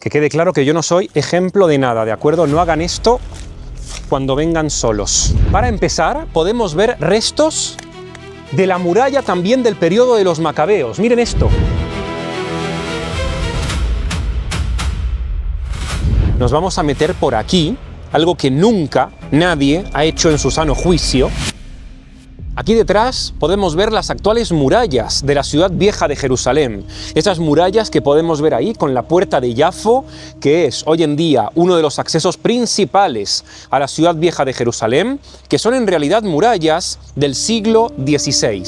Que quede claro que yo no soy ejemplo de nada, ¿de acuerdo? No hagan esto cuando vengan solos. Para empezar, podemos ver restos de la muralla también del periodo de los macabeos. Miren esto. Nos vamos a meter por aquí, algo que nunca nadie ha hecho en su sano juicio. Aquí detrás podemos ver las actuales murallas de la ciudad vieja de Jerusalén. Esas murallas que podemos ver ahí con la puerta de Jafo, que es hoy en día uno de los accesos principales a la ciudad vieja de Jerusalén, que son en realidad murallas del siglo XVI.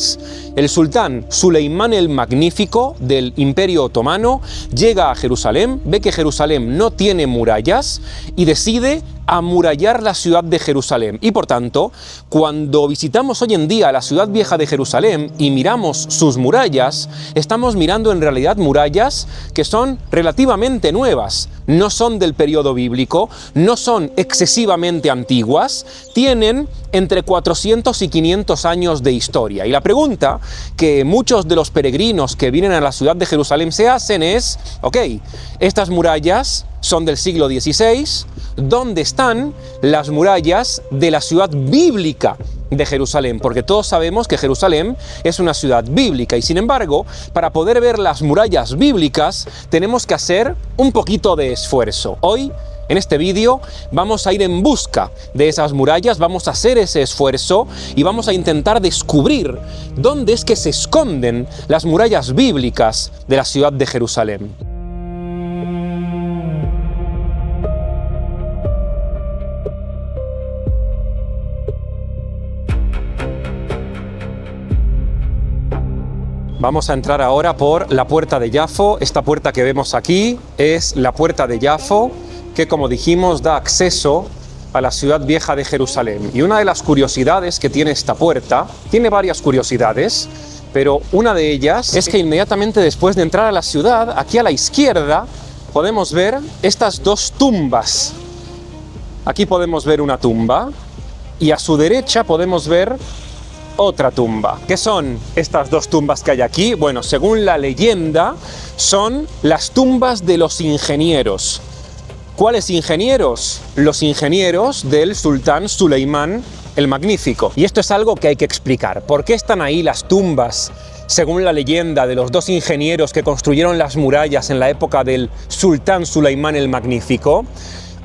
El sultán Suleimán el Magnífico del Imperio Otomano llega a Jerusalén, ve que Jerusalén no tiene murallas y decide amurallar la ciudad de Jerusalén. Y por tanto, cuando visitamos hoy en día la ciudad vieja de Jerusalén y miramos sus murallas, estamos mirando en realidad murallas que son relativamente nuevas. No son del periodo bíblico, no son excesivamente antiguas, tienen entre 400 y 500 años de historia. Y la pregunta que muchos de los peregrinos que vienen a la ciudad de Jerusalén se hacen es, ok, estas murallas son del siglo XVI, ¿dónde están las murallas de la ciudad bíblica de Jerusalén? Porque todos sabemos que Jerusalén es una ciudad bíblica y sin embargo, para poder ver las murallas bíblicas tenemos que hacer un poquito de esfuerzo. Hoy, en este vídeo, vamos a ir en busca de esas murallas, vamos a hacer ese esfuerzo y vamos a intentar descubrir dónde es que se esconden las murallas bíblicas de la ciudad de Jerusalén. Vamos a entrar ahora por la puerta de Jafo. Esta puerta que vemos aquí es la puerta de Jafo, que como dijimos da acceso a la ciudad vieja de Jerusalén. Y una de las curiosidades que tiene esta puerta, tiene varias curiosidades, pero una de ellas es que inmediatamente después de entrar a la ciudad, aquí a la izquierda, podemos ver estas dos tumbas. Aquí podemos ver una tumba y a su derecha podemos ver otra tumba. ¿Qué son estas dos tumbas que hay aquí? Bueno, según la leyenda, son las tumbas de los ingenieros. ¿Cuáles ingenieros? Los ingenieros del sultán Suleimán el Magnífico. Y esto es algo que hay que explicar. ¿Por qué están ahí las tumbas, según la leyenda, de los dos ingenieros que construyeron las murallas en la época del sultán Suleimán el Magnífico?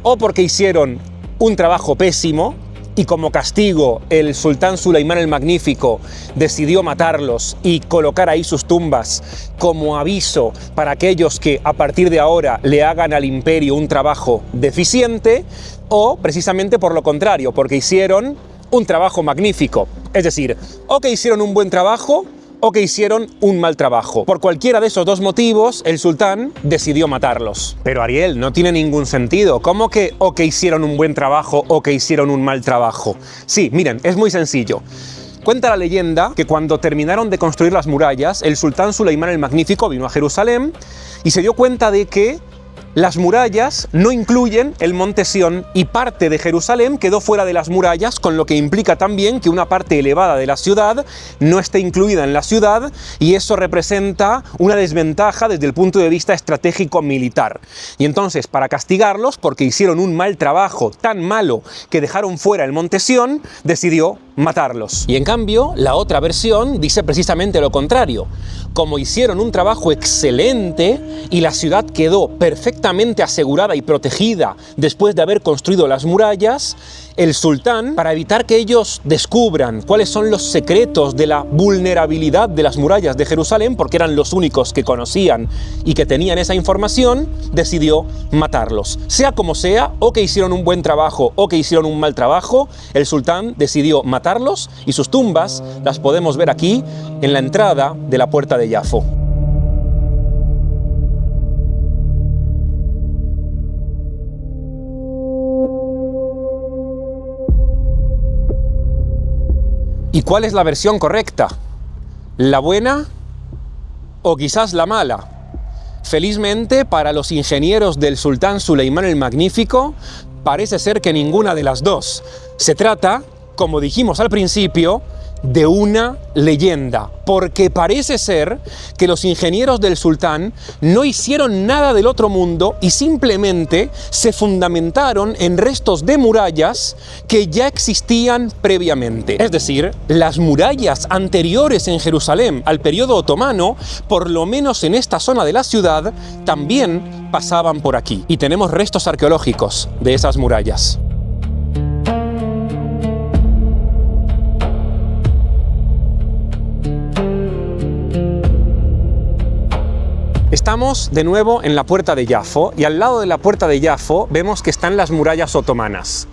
¿O porque hicieron un trabajo pésimo y como castigo el sultán Suleimán el Magnífico decidió matarlos y colocar ahí sus tumbas como aviso para aquellos que a partir de ahora le hagan al imperio un trabajo deficiente? ¿O precisamente por lo contrario, porque hicieron un trabajo magnífico? Es decir, o que hicieron un buen trabajo o que hicieron un mal trabajo. Por cualquiera de esos dos motivos, el sultán decidió matarlos. Pero Ariel, no tiene ningún sentido. ¿Cómo que o que hicieron un buen trabajo o que hicieron un mal trabajo? Sí, miren, es muy sencillo. Cuenta la leyenda que cuando terminaron de construir las murallas, el sultán Suleimán el Magnífico vino a Jerusalén y se dio cuenta de que las murallas no incluyen el monte Sión y parte de Jerusalén quedó fuera de las murallas, con lo que implica también que una parte elevada de la ciudad no esté incluida en la ciudad y eso representa una desventaja desde el punto de vista estratégico militar. Y entonces, para castigarlos, porque hicieron un mal trabajo tan malo que dejaron fuera el monte Sión, decidió matarlos. Y en cambio, la otra versión dice precisamente lo contrario. Como hicieron un trabajo excelente y la ciudad quedó perfectamente asegurada y protegida después de haber construido las murallas, el sultán, para evitar que ellos descubran cuáles son los secretos de la vulnerabilidad de las murallas de Jerusalén, porque eran los únicos que conocían y que tenían esa información, decidió matarlos. Sea como sea, o que hicieron un buen trabajo o que hicieron un mal trabajo, el sultán decidió matarlos y sus tumbas las podemos ver aquí en la entrada de la puerta de Jafo. ¿Y cuál es la versión correcta? ¿La buena o quizás la mala? Felizmente para los ingenieros del sultán Suleimán el Magnífico, parece ser que ninguna de las dos. Se trata, como dijimos al principio, de una leyenda, porque parece ser que los ingenieros del sultán no hicieron nada del otro mundo y simplemente se fundamentaron en restos de murallas que ya existían previamente. Es decir, las murallas anteriores en Jerusalén al periodo otomano, por lo menos en esta zona de la ciudad, también pasaban por aquí. Y tenemos restos arqueológicos de esas murallas. Estamos de nuevo en la puerta de Yafo y al lado de la puerta de Yafo vemos que están las murallas otomanas.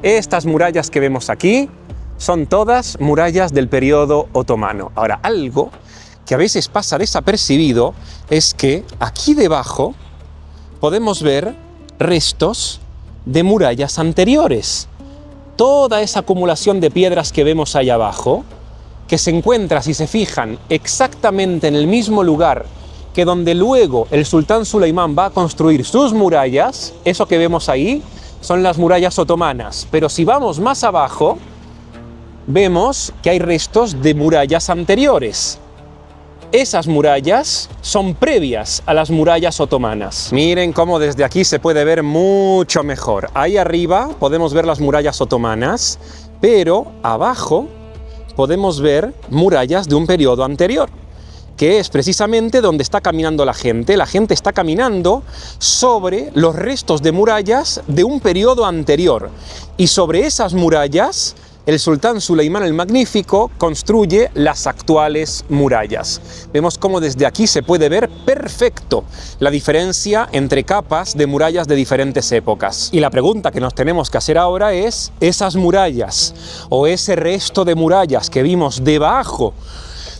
Estas murallas que vemos aquí son todas murallas del periodo otomano. Ahora, algo que a veces pasa desapercibido es que aquí debajo podemos ver restos de murallas anteriores. Toda esa acumulación de piedras que vemos ahí abajo, que se encuentra, si se fijan, exactamente en el mismo lugar que donde luego el sultán Suleimán va a construir sus murallas, eso que vemos ahí son las murallas otomanas. Pero si vamos más abajo, vemos que hay restos de murallas anteriores. Esas murallas son previas a las murallas otomanas. Miren cómo desde aquí se puede ver mucho mejor. Ahí arriba podemos ver las murallas otomanas, pero abajo podemos ver murallas de un periodo anterior, que es precisamente donde está caminando la gente. La gente está caminando sobre los restos de murallas de un periodo anterior. Y sobre esas murallas, el sultán Suleimán el Magnífico construye las actuales murallas. Vemos cómo desde aquí se puede ver perfecto la diferencia entre capas de murallas de diferentes épocas. Y la pregunta que nos tenemos que hacer ahora es, ¿esas murallas o ese resto de murallas que vimos debajo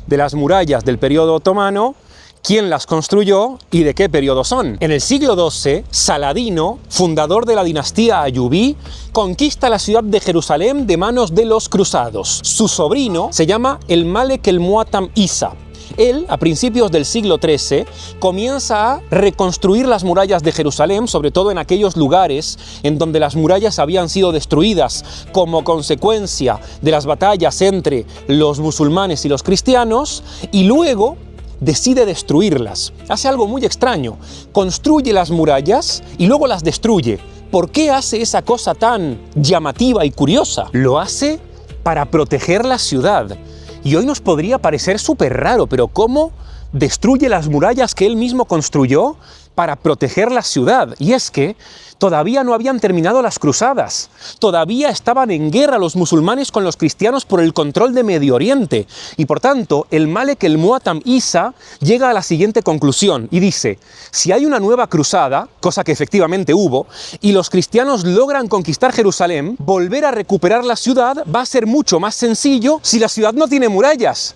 de las murallas del periodo otomano, quién las construyó y de qué periodo son? En el siglo XII, Saladino, fundador de la dinastía Ayubí, conquista la ciudad de Jerusalén de manos de los cruzados. Su sobrino se llama el Malek el Muatam Isa. Él, a principios del siglo XIII, comienza a reconstruir las murallas de Jerusalén, sobre todo en aquellos lugares en donde las murallas habían sido destruidas como consecuencia de las batallas entre los musulmanes y los cristianos, y luego decide destruirlas. Hace algo muy extraño, construye las murallas y luego las destruye. ¿Por qué hace esa cosa tan llamativa y curiosa? Lo hace para proteger la ciudad. Y hoy nos podría parecer súper raro, pero ¿cómo destruye las murallas que él mismo construyó para proteger la ciudad? Y es que todavía no habían terminado las cruzadas, todavía estaban en guerra los musulmanes con los cristianos por el control de Medio Oriente, y por tanto el Malek el Muatam Isa llega a la siguiente conclusión y dice: si hay una nueva cruzada, cosa que efectivamente hubo, y los cristianos logran conquistar Jerusalén, volver a recuperar la ciudad va a ser mucho más sencillo si la ciudad no tiene murallas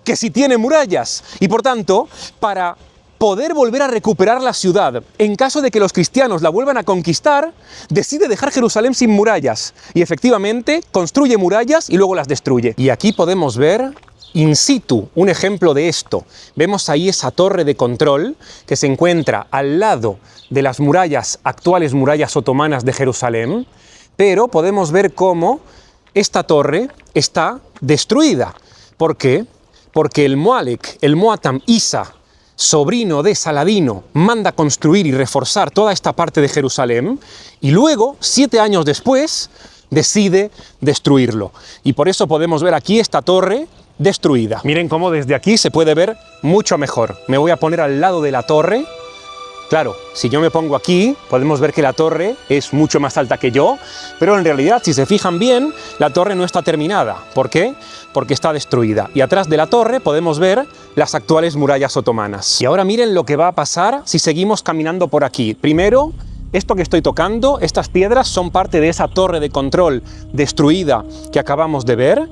que si tiene murallas, y por tanto, para poder volver a recuperar la ciudad, en caso de que los cristianos la vuelvan a conquistar, decide dejar Jerusalén sin murallas. Y efectivamente construye murallas y luego las destruye. Y aquí podemos ver in situ un ejemplo de esto. Vemos ahí esa torre de control que se encuentra al lado de las murallas, actuales murallas otomanas de Jerusalén, pero podemos ver cómo esta torre está destruida. ¿Por qué? Porque el Malek, el Muatam Isa, sobrino de Saladino, manda construir y reforzar toda esta parte de Jerusalén y luego, 7 años después, decide destruirlo. Y por eso podemos ver aquí esta torre destruida. Miren cómo desde aquí se puede ver mucho mejor. Me voy a poner al lado de la torre. Claro, si yo me pongo aquí, podemos ver que la torre es mucho más alta que yo, pero en realidad, si se fijan bien, la torre no está terminada. ¿Por qué? Porque está destruida. Y atrás de la torre podemos ver las actuales murallas otomanas. Y ahora miren lo que va a pasar si seguimos caminando por aquí. Primero, esto que estoy tocando, estas piedras son parte de esa torre de control destruida que acabamos de ver.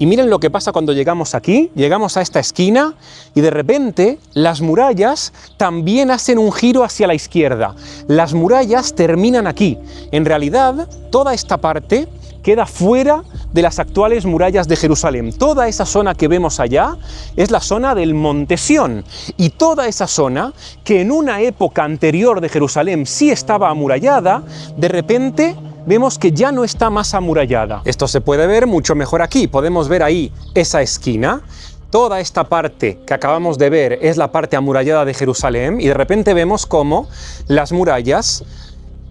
Y miren lo que pasa cuando llegamos aquí, llegamos a esta esquina y de repente las murallas también hacen un giro hacia la izquierda. Las murallas terminan aquí. En realidad, toda esta parte queda fuera de las actuales murallas de Jerusalén. Toda esa zona que vemos allá es la zona del Monte Sión. Y toda esa zona, que en una época anterior de Jerusalén sí estaba amurallada, de repente vemos que ya no está más amurallada. Esto se puede ver mucho mejor aquí. Podemos ver ahí esa esquina. Toda esta parte que acabamos de ver es la parte amurallada de Jerusalén y de repente vemos cómo las murallas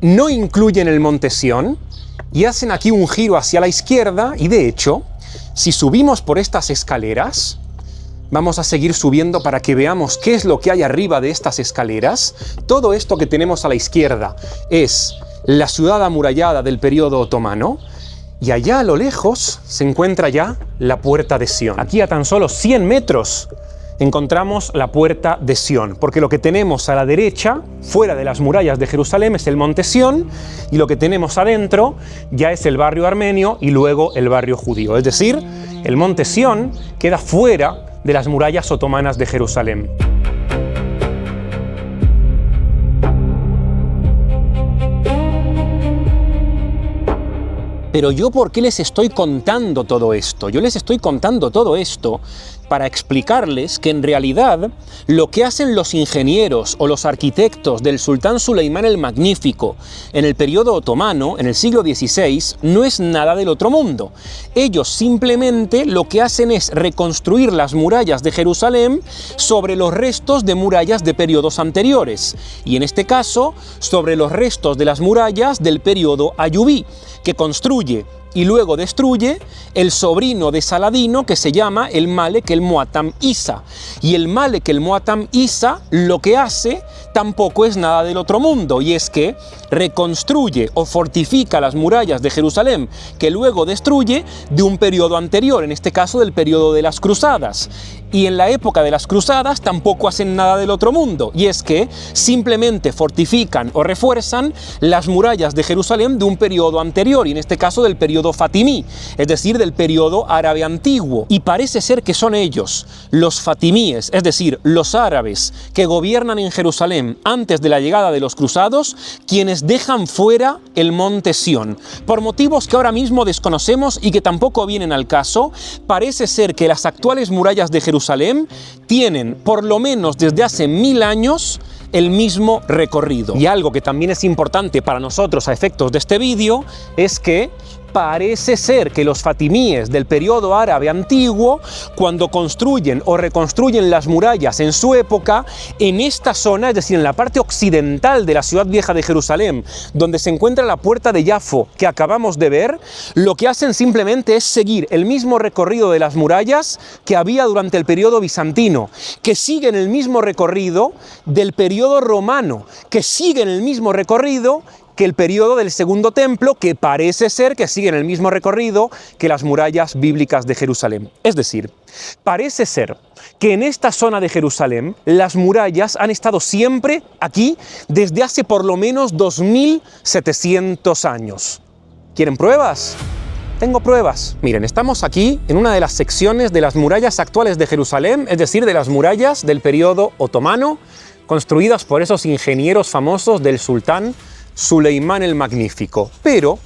no incluyen el monte Sión y hacen aquí un giro hacia la izquierda y de hecho, si subimos por estas escaleras, vamos a seguir subiendo para que veamos qué es lo que hay arriba de estas escaleras. Todo esto que tenemos a la izquierda es la ciudad amurallada del periodo otomano. Y allá a lo lejos se encuentra ya la puerta de Sión. Aquí a tan solo 100 metros encontramos la puerta de Sión, porque lo que tenemos a la derecha, fuera de las murallas de Jerusalén, es el monte Sión, y lo que tenemos adentro ya es el barrio armenio y luego el barrio judío. Es decir, el monte Sión queda fuera de las murallas otomanas de Jerusalén. Pero yo, ¿por qué les estoy contando todo esto? Yo les estoy contando todo esto para explicarles que en realidad lo que hacen los ingenieros o los arquitectos del sultán Suleimán el Magnífico en el periodo otomano, en el siglo XVI, no es nada del otro mundo. Ellos simplemente lo que hacen es reconstruir las murallas de Jerusalén sobre los restos de murallas de periodos anteriores, y en este caso sobre los restos de las murallas del periodo ayubí, que construye y luego destruye el sobrino de Saladino, que se llama el Malek el Muatam Isa. Y el Malek el Muatam Isa lo que hace tampoco es nada del otro mundo, y es que reconstruye o fortifica las murallas de Jerusalén, que luego destruye, de un periodo anterior, en este caso del periodo de las Cruzadas. Y en la época de las Cruzadas tampoco hacen nada del otro mundo, y es que simplemente fortifican o refuerzan las murallas de Jerusalén de un periodo anterior, y en este caso del periodo fatimí, es decir, del periodo árabe antiguo. Y parece ser que son ellos, los fatimíes, es decir, los árabes que gobiernan en Jerusalén antes de la llegada de los cruzados, quienes dejan fuera el monte Sión. Por motivos que ahora mismo desconocemos y que tampoco vienen al caso, parece ser que las actuales murallas de Jerusalén tienen, por lo menos desde hace 1000 años, el mismo recorrido. Y algo que también es importante para nosotros a efectos de este vídeo es que parece ser que los fatimíes del periodo árabe antiguo, cuando construyen o reconstruyen las murallas en su época, en esta zona, es decir, en la parte occidental de la ciudad vieja de Jerusalén, donde se encuentra la puerta de Yafo que acabamos de ver, lo que hacen simplemente es seguir el mismo recorrido de las murallas que había durante el periodo bizantino, que siguen el mismo recorrido del periodo romano, que siguen el mismo recorrido que el periodo del Segundo Templo, que parece ser que siguen el mismo recorrido que las murallas bíblicas de Jerusalén. Es decir, parece ser que en esta zona de Jerusalén las murallas han estado siempre aquí desde hace por lo menos 2700 años. ¿Quieren pruebas? Tengo pruebas. Miren, estamos aquí en una de las secciones de las murallas actuales de Jerusalén, es decir, de las murallas del periodo otomano, construidas por esos ingenieros famosos del sultán Suleimán el Magnífico. Pero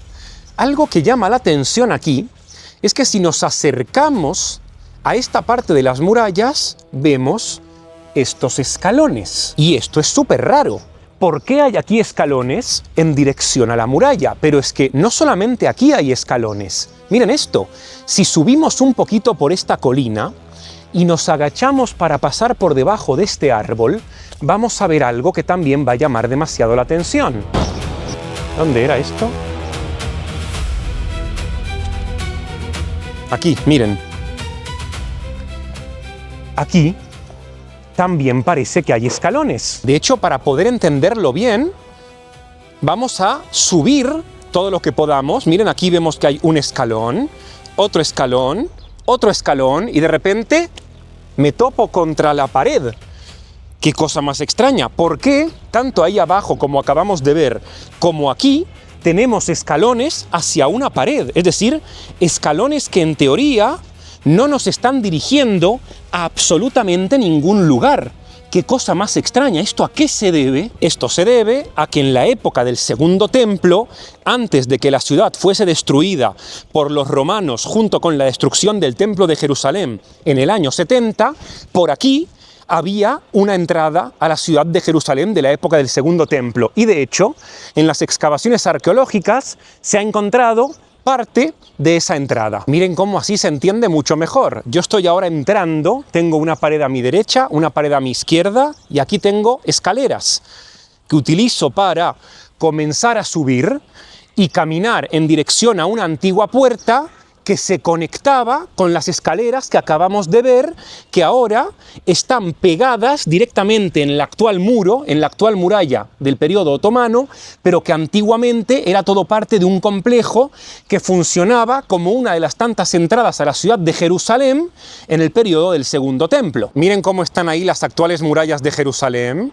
algo que llama la atención aquí es que si nos acercamos a esta parte de las murallas, vemos estos escalones. Y esto es súper raro. ¿Por qué hay aquí escalones en dirección a la muralla? Pero es que no solamente aquí hay escalones. Miren esto. Si subimos un poquito por esta colina y nos agachamos para pasar por debajo de este árbol, vamos a ver algo que también va a llamar demasiado la atención. ¿Dónde era esto? Aquí, miren. Aquí también parece que hay escalones. De hecho, para poder entenderlo bien, vamos a subir todo lo que podamos. Miren, aquí vemos que hay un escalón, otro escalón, otro escalón, y de repente me topo contra la pared. ¡Qué cosa más extraña! ¿Por qué tanto ahí abajo, como acabamos de ver, como aquí, tenemos escalones hacia una pared? Es decir, escalones que en teoría no nos están dirigiendo a absolutamente ningún lugar. ¡Qué cosa más extraña! ¿Esto a qué se debe? Esto se debe a que en la época del Segundo Templo, antes de que la ciudad fuese destruida por los romanos junto con la destrucción del Templo de Jerusalén en el año 70, por aquí había una entrada a la ciudad de Jerusalén de la época del Segundo Templo. Y de hecho, en las excavaciones arqueológicas se ha encontrado parte de esa entrada. Miren cómo así se entiende mucho mejor. Yo estoy ahora entrando, tengo una pared a mi derecha, una pared a mi izquierda, y aquí tengo escaleras que utilizo para comenzar a subir y caminar en dirección a una antigua puerta que se conectaba con las escaleras que acabamos de ver, que ahora están pegadas directamente en el actual muro, en la actual muralla del periodo otomano, pero que antiguamente era todo parte de un complejo que funcionaba como una de las tantas entradas a la ciudad de Jerusalén en el periodo del Segundo Templo. Miren cómo están ahí las actuales murallas de Jerusalén.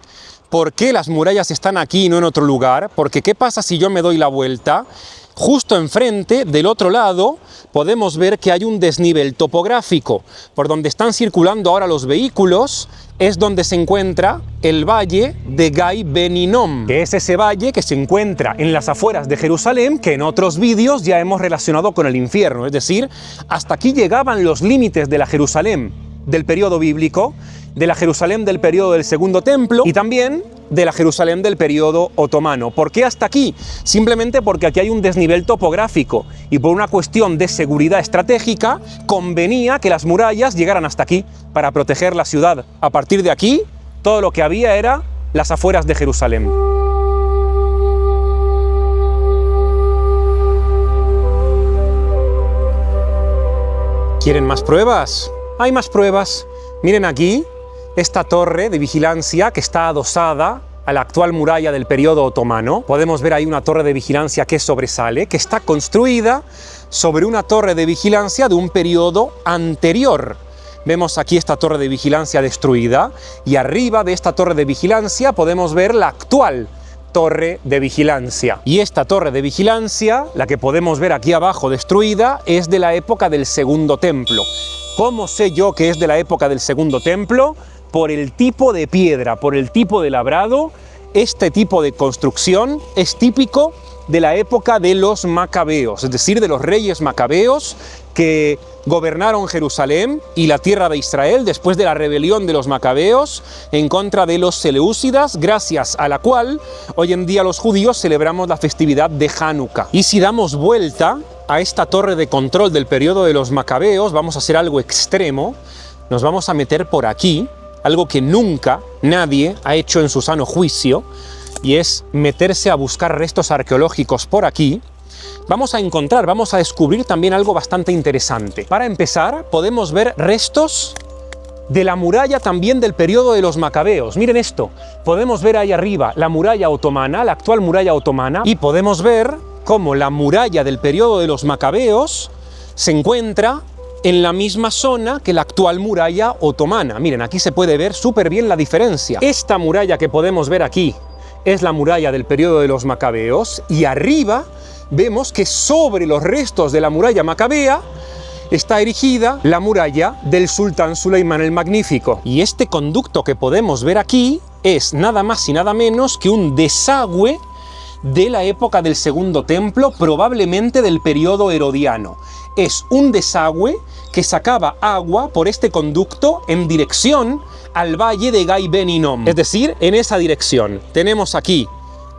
¿Por qué las murallas están aquí y no en otro lugar? Porque ¿qué pasa si yo me doy la vuelta? Justo enfrente, del otro lado, podemos ver que hay un desnivel topográfico. Por donde están circulando ahora los vehículos es donde se encuentra el valle de Gai Ben Hinnom, que es ese valle que se encuentra en las afueras de Jerusalén, que en otros vídeos ya hemos relacionado con el infierno. Es decir, hasta aquí llegaban los límites de la Jerusalén del periodo bíblico, de la Jerusalén del periodo del Segundo Templo y también de la Jerusalén del periodo otomano. ¿Por qué hasta aquí? Simplemente porque aquí hay un desnivel topográfico y por una cuestión de seguridad estratégica convenía que las murallas llegaran hasta aquí para proteger la ciudad. A partir de aquí, todo lo que había era las afueras de Jerusalén. ¿Quieren más pruebas? Hay más pruebas. Miren aquí esta torre de vigilancia que está adosada a la actual muralla del periodo otomano. Podemos ver ahí una torre de vigilancia que sobresale, que está construida sobre una torre de vigilancia de un periodo anterior. Vemos aquí esta torre de vigilancia destruida y arriba de esta torre de vigilancia podemos ver la actual torre de vigilancia. Y esta torre de vigilancia, la que podemos ver aquí abajo destruida, es de la época del Segundo Templo. ¿Cómo sé yo que es de la época del Segundo Templo? Por el tipo de piedra, por el tipo de labrado. Este tipo de construcción es típico de la época de los macabeos, es decir, de los reyes macabeos que gobernaron Jerusalén y la tierra de Israel después de la rebelión de los macabeos en contra de los seleúcidas, gracias a la cual hoy en día los judíos celebramos la festividad de Hanukkah. Y si damos vuelta a esta torre de control del periodo de los macabeos, vamos a hacer algo extremo, nos vamos a meter por aquí, algo que nunca nadie ha hecho en su sano juicio, y es meterse a buscar restos arqueológicos por aquí. Vamos a descubrir también algo bastante interesante. Para empezar, podemos ver restos de la muralla también del periodo de los macabeos. Miren esto, podemos ver ahí arriba la muralla otomana, la actual muralla otomana, y podemos ver cómo la muralla del periodo de los macabeos se encuentra en la misma zona que la actual muralla otomana. Miren, aquí se puede ver súper bien la diferencia. Esta muralla que podemos ver aquí es la muralla del periodo de los macabeos, y arriba vemos que sobre los restos de la muralla macabea está erigida la muralla del sultán Suleimán el Magnífico. Y este conducto que podemos ver aquí es nada más y nada menos que un desagüe de la época del Segundo Templo, probablemente del periodo herodiano. Es un desagüe que sacaba agua por este conducto en dirección al valle de Gai Ben Hinnom, es decir, en esa dirección. Tenemos aquí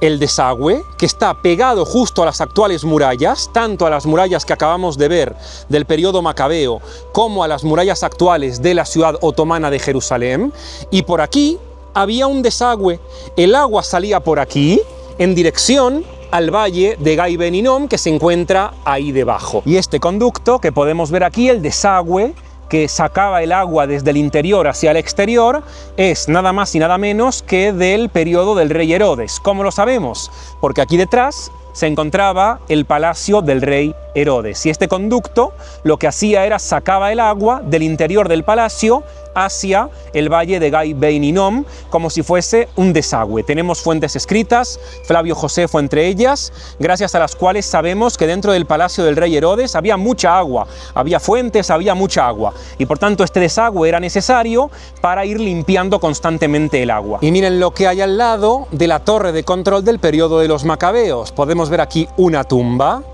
el desagüe, que está pegado justo a las actuales murallas, tanto a las murallas que acabamos de ver del periodo macabeo, como a las murallas actuales de la ciudad otomana de Jerusalén, y por aquí había un desagüe. El agua salía por aquí, en dirección al valle de Gai Ben Hinnom, que se encuentra ahí debajo. Y este conducto que podemos ver aquí, el desagüe, que sacaba el agua desde el interior hacia el exterior, es nada más y nada menos que del periodo del rey Herodes. ¿Cómo lo sabemos? Porque aquí detrás se encontraba el palacio del rey Herodes. Y este conducto lo que hacía era sacaba el agua del interior del palacio hacia el valle de Gai Ben Hinnom, como si fuese un desagüe. Tenemos fuentes escritas, Flavio Josefo entre ellas, gracias a las cuales sabemos que dentro del palacio del rey Herodes había mucha agua, había fuentes, había mucha agua, y por tanto este desagüe era necesario para ir limpiando constantemente el agua. Y miren lo que hay al lado de la torre de control del periodo de los macabeos. Podemos ver aquí una tumba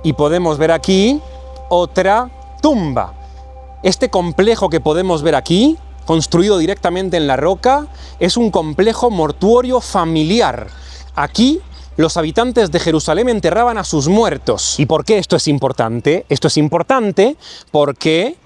y podemos ver aquí otra tumba. Este complejo que podemos ver aquí construido directamente en la roca, es un complejo mortuorio familiar. Aquí los habitantes de Jerusalén enterraban a sus muertos. ¿Y por qué esto es importante? Esto es importante porque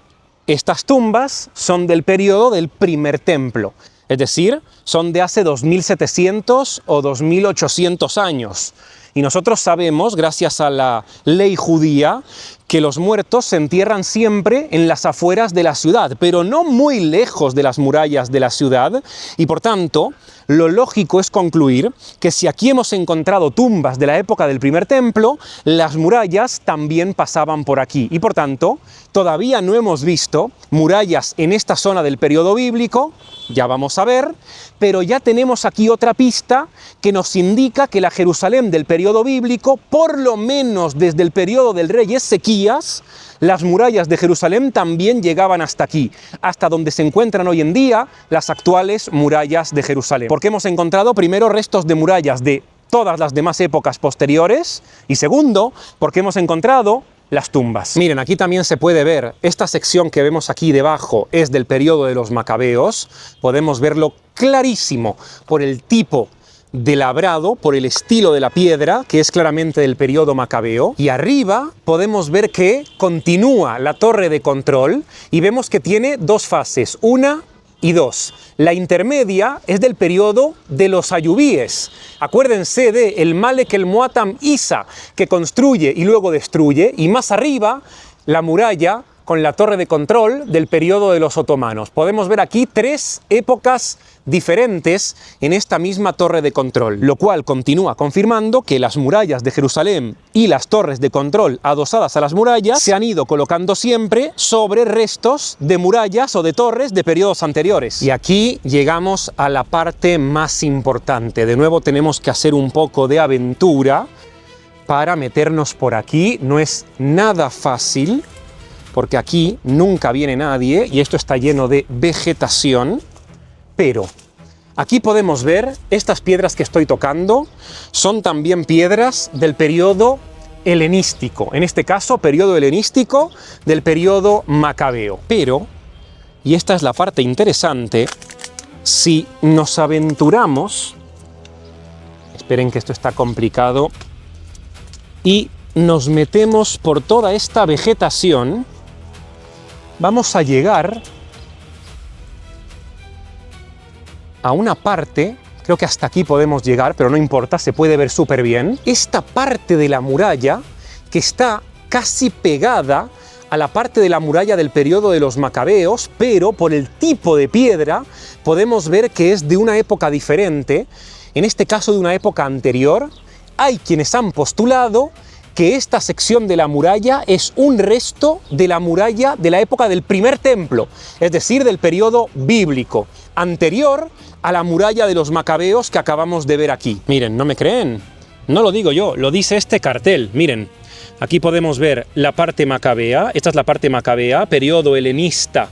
estas tumbas son del periodo del primer templo. Es decir, son de hace 2700 o 2800 años. Y nosotros sabemos, gracias a la ley judía, que los muertos se entierran siempre en las afueras de la ciudad, pero no muy lejos de las murallas de la ciudad, y por tanto, lo lógico es concluir que si aquí hemos encontrado tumbas de la época del primer templo, las murallas también pasaban por aquí, y por tanto, todavía no hemos visto murallas en esta zona del periodo bíblico, ya vamos a ver, pero ya tenemos aquí otra pista que nos indica que la Jerusalén del periodo bíblico, por lo menos desde el periodo del rey Ezequías, las murallas de Jerusalén también llegaban hasta aquí, hasta donde se encuentran hoy en día las actuales murallas de Jerusalén. Porque hemos encontrado primero restos de murallas de todas las demás épocas posteriores y segundo, porque hemos encontrado las tumbas. Miren, aquí también se puede ver, esta sección que vemos aquí debajo es del periodo de los Macabeos, podemos verlo clarísimo por el tipo de labrado, por el estilo de la piedra, que es claramente del periodo macabeo, y arriba podemos ver que continúa la torre de control y vemos que tiene dos fases, una y dos. La intermedia es del periodo de los ayubíes. Acuérdense de el Malek el Muatam Isa, que construye y luego destruye, y más arriba la muralla con la torre de control del periodo de los otomanos. Podemos ver aquí tres épocas diferentes en esta misma torre de control, lo cual continúa confirmando que las murallas de Jerusalén y las torres de control adosadas a las murallas se han ido colocando siempre sobre restos de murallas o de torres de periodos anteriores. Y aquí llegamos a la parte más importante. De nuevo tenemos que hacer un poco de aventura para meternos por aquí. No es nada fácil, porque aquí nunca viene nadie y esto está lleno de vegetación, pero aquí podemos ver estas piedras que estoy tocando, son también piedras del periodo helenístico, en este caso periodo helenístico del periodo macabeo. Pero, y esta es la parte interesante, si nos aventuramos, esperen que esto está complicado, y nos metemos por toda esta vegetación, vamos a llegar a una parte, creo que hasta aquí podemos llegar, pero no importa, se puede ver súper bien, esta parte de la muralla que está casi pegada a la parte de la muralla del periodo de los Macabeos, pero por el tipo de piedra podemos ver que es de una época diferente, en este caso de una época anterior. Hay quienes han postulado que esta sección de la muralla es un resto de la muralla de la época del primer templo, es decir, del periodo bíblico, anterior a la muralla de los Macabeos que acabamos de ver aquí. Miren, ¿no me creen? No lo digo yo, lo dice este cartel, miren. Aquí podemos ver la parte macabea, esta es la parte macabea, periodo helenista,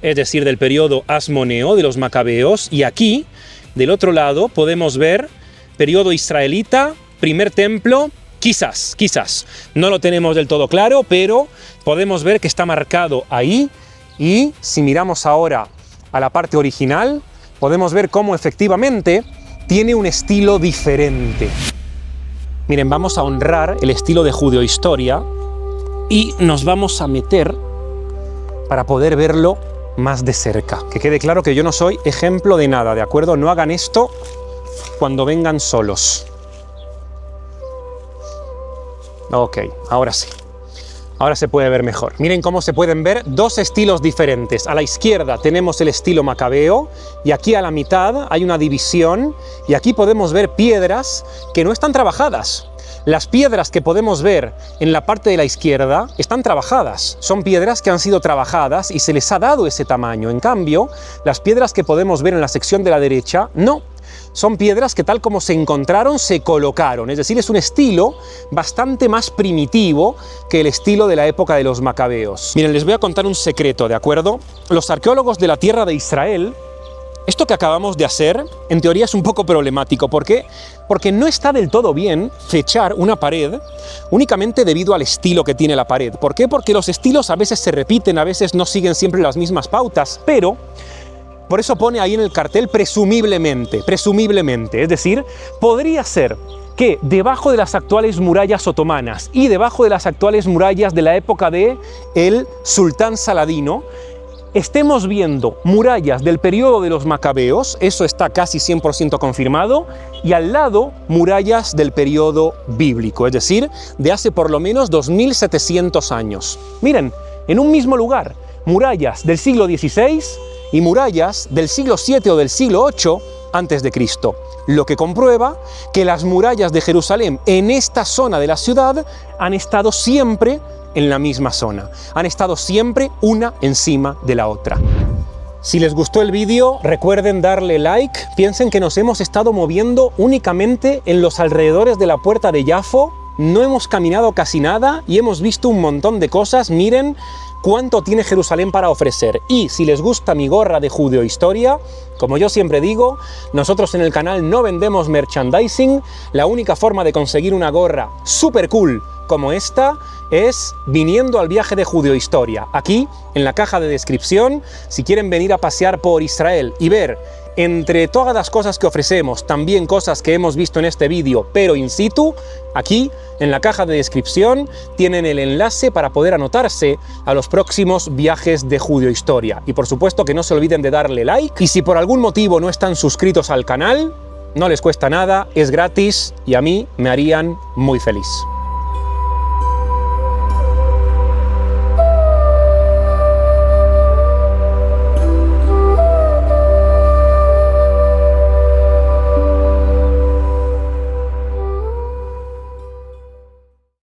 es decir, del periodo asmoneo de los Macabeos, y aquí, del otro lado, podemos ver periodo israelita, primer templo. Quizás, no lo tenemos del todo claro, pero podemos ver que está marcado ahí, y si miramos ahora a la parte original, podemos ver cómo efectivamente tiene un estilo diferente. Miren, vamos a honrar el estilo de judeohistoria y nos vamos a meter para poder verlo más de cerca. Que quede claro que yo no soy ejemplo de nada, ¿de acuerdo? No hagan esto cuando vengan solos. Ok, ahora sí. Ahora se puede ver mejor. Miren cómo se pueden ver dos estilos diferentes. A la izquierda tenemos el estilo macabeo y aquí a la mitad hay una división y aquí podemos ver piedras que no están trabajadas. Las piedras que podemos ver en la parte de la izquierda están trabajadas. Son piedras que han sido trabajadas y se les ha dado ese tamaño. En cambio, las piedras que podemos ver en la sección de la derecha, no. Son piedras que tal como se encontraron, se colocaron. Es decir, es un estilo bastante más primitivo que el estilo de la época de los Macabeos. Miren, les voy a contar un secreto, ¿de acuerdo? Los arqueólogos de la tierra de Israel, esto que acabamos de hacer, en teoría es un poco problemático. ¿Por qué? Porque no está del todo bien fechar una pared únicamente debido al estilo que tiene la pared. ¿Por qué? Porque los estilos a veces se repiten, a veces no siguen siempre las mismas pautas, pero Por eso pone ahí en el cartel presumiblemente, es decir, podría ser que debajo de las actuales murallas otomanas y debajo de las actuales murallas de la época de el sultán Saladino, estemos viendo murallas del periodo de los macabeos, eso está casi 100% confirmado, y al lado murallas del periodo bíblico, es decir, de hace por lo menos 2700 años. Miren, en un mismo lugar, murallas del siglo XVI y murallas del siglo VII o del siglo VIII antes de Cristo, lo que comprueba que las murallas de Jerusalén en esta zona de la ciudad han estado siempre en la misma zona, han estado siempre una encima de la otra. Si les gustó el vídeo, recuerden darle like, piensen que nos hemos estado moviendo únicamente en los alrededores de la puerta de Jafo, no hemos caminado casi nada y hemos visto un montón de cosas, miren cuánto tiene Jerusalén para ofrecer. Y si les gusta mi gorra de Judeohistoria, como yo siempre digo, nosotros en el canal no vendemos merchandising, la única forma de conseguir una gorra super cool como esta es viniendo al viaje de Judeohistoria. Aquí, en la caja de descripción, si quieren venir a pasear por Israel y ver entre todas las cosas que ofrecemos, también cosas que hemos visto en este vídeo, pero in situ, aquí, en la caja de descripción, tienen el enlace para poder anotarse a los próximos viajes de Judeohistoria. Y por supuesto que no se olviden de darle like, y si por algún motivo no están suscritos al canal, no les cuesta nada, es gratis, y a mí me harían muy feliz.